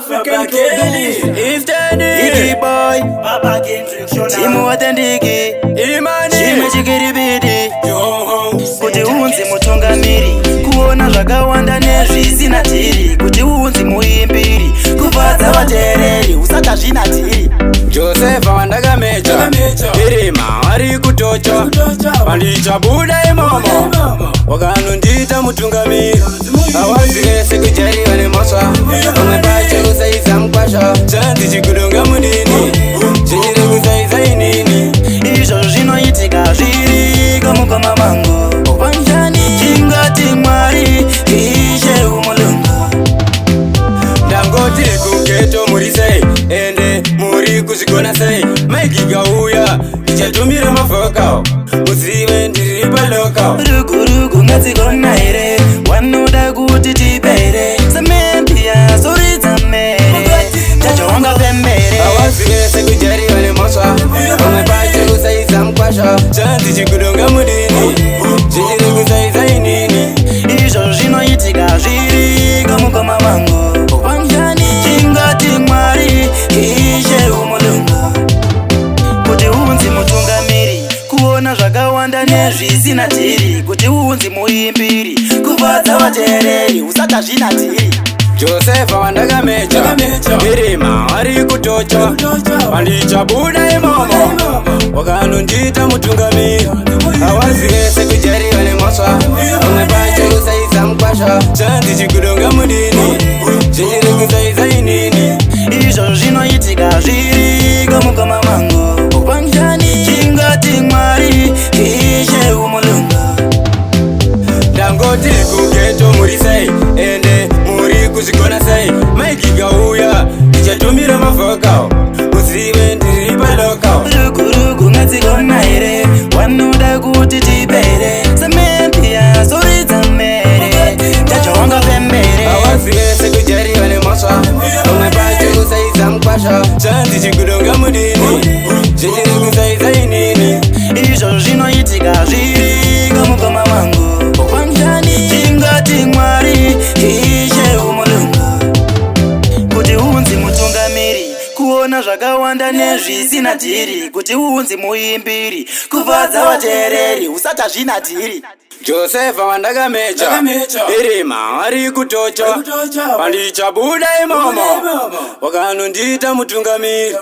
African Iggy boy, Timu watendiki, Chime chikiribidi, kuti unzi mutungamiri, kuona zvakawanda nezvisina tiri, kuti unzi muimbiri, kufadza vateereri usata zvina tiri. Joseph wandakamecha, irima wari kutocha, wandichabuda imomo, wakanondita mutungamiri, awazire sekujariwa nemaswa, umwe pache usaiza mkwasha, chanzi chikudonga mudini, chinjire kusaiza inini. Izvo zvinoitika zviri kamukoma mangu, upanjani chingati Mwari ishe umulungu. Ndangoti kugeto muri sei, ende muri kuzigona sei, Mike gauya, ndichatumira mavokao, muzive ndiri palokao. Rugurugu ngadzigona here, wanoda kuti tipere, semempia soridza mere, tacho wanga pembere. Awazire sekujariwa nemaswa, umwe pache usaiza mkwasha, chanzi chikudonga mudini, chinjire kusaiza inini. Izvo zvinoitika zviri kamukoma mangu, upanjani chingati Mwari ishe umulungu. Kuti unzi mutungamiri, kuona zvakawanda nezvisina tiri, kuti unzi muimbiri, kufadza vateereri usata zvina tiri. Joseph wandakamecha, irima wari kutocha, wandichabuda imomo, wakanondita mutungamiri, awazire sekujariwa nemaswa, umwe pache usaiza mkwasha, chanzi chikudonga mudini, chinjire kusaiza inini. Izvo zvinoitika zviri kamukoma mangu, upanjani chingati Mwari ishe umulungu. Ndangoti kugeto muri sei, ende muri kuzigona sei, Mike gauya, ndichatumira mavokao, muzive ndiri palokao. Rugurugu ngadzigona here, wanoda kuti tipere, semempia soridza mere, tacho wanga pembere. Awazire sekujariwa nemaswa, umwe pache usaiza mkwasha, chanzi chikudonga mudini, chinjire kusaiza inini. Izvo zvinoitika zviri kamukoma mangu, upanjani chingati Mwari ishe umulungu. Kuti unzi mutungamiri, kuona zvakawanda nezvisina tiri, kuti unzi muimbiri, kufadza vateereri usata zvina tiri. Joseph wandakamecha, irima wari kutocha, wandichabuda imomo, wakanondita mutungamiri.